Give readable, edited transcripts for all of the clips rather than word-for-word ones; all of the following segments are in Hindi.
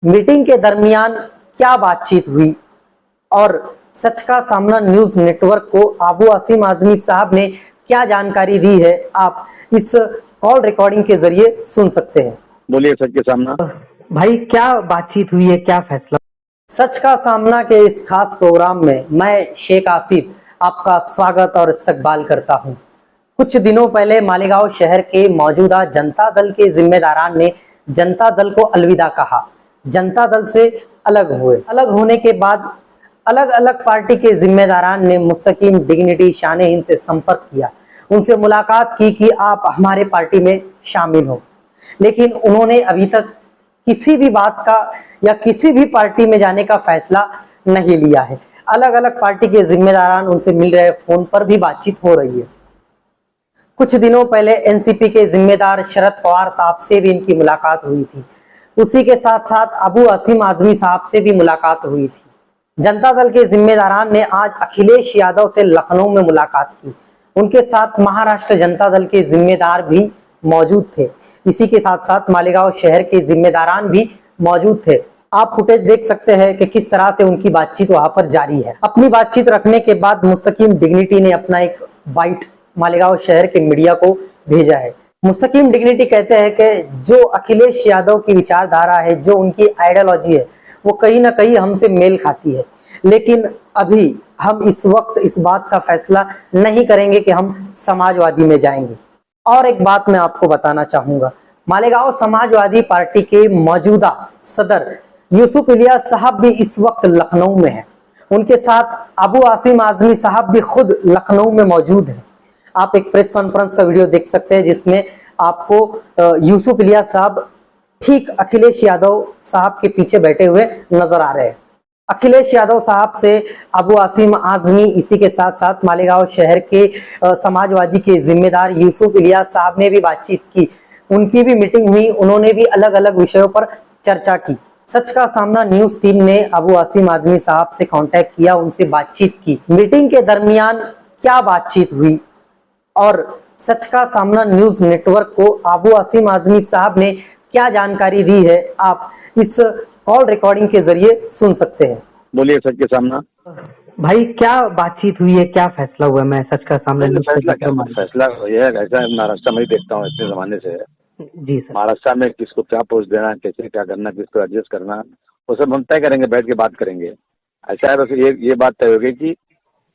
मीटिंग के दरमियान क्या बातचीत हुई और सच का सामना न्यूज नेटवर्क को अबू आसिम आजमी साहब ने क्या जानकारी दी है, आप इस कॉल रिकॉर्डिंग के जरिए सुन सकते हैं। बोलिए सच के सामना। भाई क्या बातचीत हुई है, क्या फैसला? सच का सामना के इस खास प्रोग्राम में मैं शेख आसिफ आपका स्वागत और इस्तकबाल करता हूं। कुछ दिनों पहले मालेगांव शहर के मौजूदा जनता दल के जिम्मेदारान ने जनता दल को अलविदा कहा, जनता दल से अलग हुए। अलग होने के बाद अलग अलग पार्टी के जिम्मेदारान ने मुस्तकीम डिग्निटी शान-ए-हिंद से संपर्क किया, उनसे मुलाकात की कि आप हमारे पार्टी में शामिल हो, लेकिन उन्होंने अभी तक किसी भी बात का या किसी भी पार्टी में जाने का फैसला नहीं लिया है। अलग अलग पार्टी के जिम्मेदारान उनसे मिल रहे, फोन पर भी बातचीत हो रही है। कुछ दिनों पहले एनसीपी के जिम्मेदार शरद पवार साहब से भी इनकी मुलाकात हुई थी। उसी के साथ साथ अबू आसिम आजमी साहब से भी मुलाकात हुई थी। जनता दल के जिम्मेदारान ने आज अखिलेश यादव से लखनऊ में मुलाकात की। उनके साथ महाराष्ट्र जनता दल के जिम्मेदार भी मौजूद थे। इसी के साथ साथ मालेगांव शहर के जिम्मेदारान भी मौजूद थे। आप फुटेज देख सकते हैं कि किस तरह से उनकी बातचीत वहां पर जारी है। अपनी बातचीत रखने के बाद मुस्तकीम डिग्निटी ने अपना एक बाइट मालेगांव शहर के मीडिया को भेजा है। मुस्तकीम डिग्निटी कहते हैं कि जो अखिलेश यादव की विचारधारा है, जो उनकी आइडियोलॉजी है, वो कहीं ना कहीं हमसे मेल खाती है, लेकिन अभी हम इस वक्त इस बात का फैसला नहीं करेंगे कि हम समाजवादी में जाएंगे। और एक बात मैं आपको बताना चाहूंगा, मालेगांव समाजवादी पार्टी के मौजूदा सदर यूसुफ इलियास साहब भी इस वक्त लखनऊ में हैं। उनके साथ अबू आसिम आजमी साहब भी खुद लखनऊ में मौजूद हैं। आप एक प्रेस कॉन्फ्रेंस का वीडियो देख सकते हैं जिसमें आपको यूसुफ इलियास साहब ठीक अखिलेश यादव साहब के पीछे बैठे हुए नजर आ रहे हैं। अखिलेश यादव साहब से अबू आसिम आजमी, इसी के साथ साथ मालेगांव शहर के समाजवादी के जिम्मेदार यूसुफ इलियास साहब ने भी बातचीत की। उनकी भी मीटिंग हुई, उन्होंने भी अलग अलग विषयों पर चर्चा की। सच का सामना न्यूज टीम ने अबू आसिम आजमी साहब से कांटेक्ट किया, उनसे बातचीत की। मीटिंग के दरमियान क्या बातचीत हुई और सच का सामना न्यूज नेटवर्क को अबू आसिम आजमी साहब ने क्या जानकारी दी है, आप इस कॉल रिकॉर्डिंग के जरिए सुन सकते हैं। बोलिए सच के सामना। भाई क्या बातचीत हुई है, क्या फैसला हुआ? मैं सच का सामना फैसला ये है, ऐसा महाराष्ट्र में ही देखता हूँ इतने जमाने से। जी सर। महाराष्ट्र में किसको क्या पोस्ट देना, कैसे क्या करना, किसको एडजस्ट करना, वो सब हम तय करेंगे, बैठ के बात करेंगे। ऐसा है बस ये बात तय हो गई कि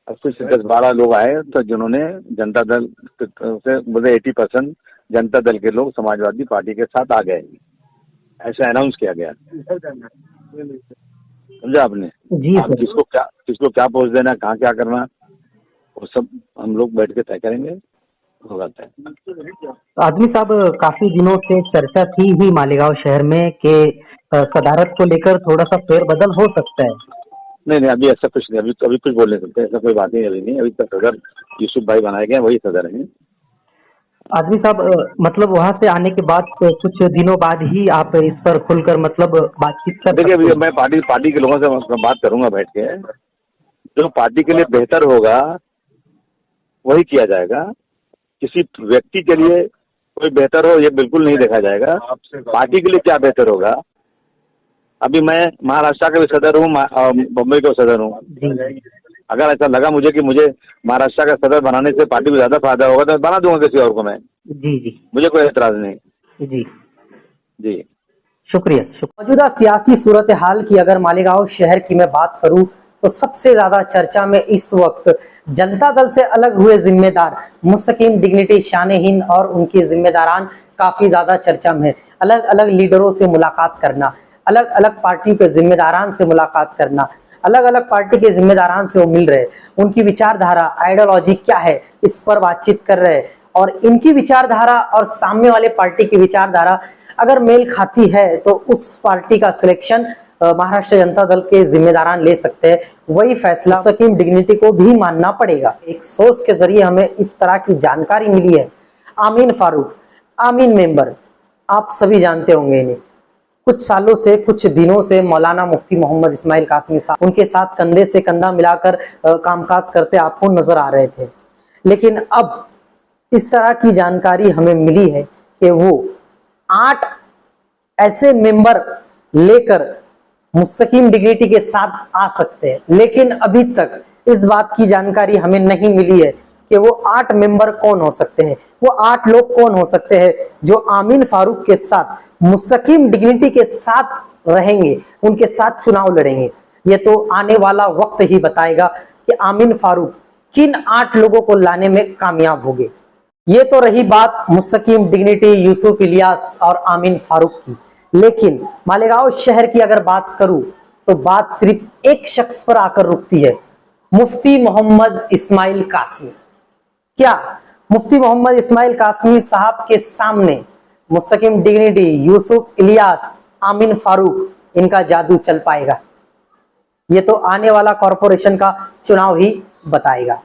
अब कुछ 10-12 लोग आए तो जिन्होंने जनता दल से बोले 80% जनता दल के लोग समाजवादी पार्टी के साथ आ गए, ऐसा अनाउंस किया गया। समझा आपने? जी आप किसको क्या पोस्ट देना, कहाँ क्या करना, वो सब हम लोग बैठ के तय करेंगे, होगा तय। आदमी साहब, काफी दिनों से चर्चा थी ही मालेगांव शहर में कि सदारत को लेकर थोड़ा सा फेरबदल हो सकता है। नहीं, अभी ऐसा कुछ नहीं, अभी कुछ बोल नहीं सकते, ऐसा कोई बात नहीं। अभी नहीं, अभी तक सदर यूसुफ भाई बनाए गए, वही सदर हैं। आदमी साहब, मतलब वहां से आने के बाद कुछ दिनों बाद ही आप इस पर खुलकर मतलब बातचीत कर? देखिए, मैं पार्टी के लोगों से बात करूंगा बैठ के, जो पार्टी के लिए बेहतर होगा वही किया जाएगा। किसी व्यक्ति के लिए कोई बेहतर हो ये बिल्कुल नहीं देखा जाएगा। पार्टी के लिए क्या बेहतर होगा, अभी मैं महाराष्ट्र का भी सदर हूँ, बम्बई का सदर हूँ। अगर ऐसा लगा मुझे कि मुझे महाराष्ट्र का सदर बनाने से पार्टी को ज्यादा फायदा होगा तो बना दूंगा किसी और को मैं। जी, मुझे कोई एतराज नहीं। जी शुक्रिया। मौजूदा सियासी सूरत हाल की अगर मालेगांव शहर की मैं बात करूं तो सबसे ज्यादा चर्चा में इस वक्त जनता दल से अलग हुए जिम्मेदार मुस्तकीम डिग्निटी शान-ए-हिंद और उनके जिम्मेदारान काफी ज्यादा चर्चा में। अलग अलग लीडरों से मुलाकात करना, अलग अलग पार्टियों के जिम्मेदारान से मुलाकात करना, अलग अलग पार्टी के जिम्मेदारान से वो मिल रहे, उनकी विचारधारा, आइडियोलॉजी क्या है, इस पर बातचीत कर रहे हैं। और इनकी विचारधारा और सामने वाले पार्टी की विचारधारा अगर मेल खाती है तो उस पार्टी का सिलेक्शन महाराष्ट्र जनता दल के जिम्मेदारान ले सकते हैं। वही फैसला मुस्तकीम डिग्निटी को भी मानना पड़ेगा। एक सोर्स के जरिए हमें इस तरह की जानकारी मिली है। आमीन फारूक, आमीन मेंबर, आप सभी जानते होंगे इन्हें। कुछ सालों से, कुछ दिनों से मौलाना मुफ्ती मोहम्मद इस्माइल कासमी साहब उनके साथ कंधे से कंधा मिलाकर कामकाज करते आपको नजर आ रहे थे, लेकिन अब इस तरह की जानकारी हमें मिली है कि वो 8 ऐसे मेंबर लेकर मुस्तकीम डिग्निटी के साथ आ सकते हैं, लेकिन अभी तक इस बात की जानकारी हमें नहीं मिली है कि वो 8 मेंबर कौन हो सकते हैं, वो 8 लोग कौन हो सकते हैं जो आमीन फारूक के साथ मुस्तकीम डिग्निटी के साथ रहेंगे, उनके साथ चुनाव लड़ेंगे। ये तो आने वाला वक्त ही बताएगा कि आमीन फारूक किन 8 लोगों को लाने में कामयाब होंगे। ये तो रही बात मुस्तकीम डिग्निटी, यूसुफ इलियास और आमीन फारूक की, लेकिन मालेगांव शहर की अगर बात करूं तो बात सिर्फ एक शख्स पर आकर रुकती है, मुफ्ती मोहम्मद इस्माइल कासमी। क्या मुफ्ती मोहम्मद इस्माइल कासमी साहब के सामने मुस्तकीम डिग्निटी, यूसुफ इलियास, आमीन फारूक, इनका जादू चल पाएगा? ये तो आने वाला कॉरपोरेशन का चुनाव ही बताएगा।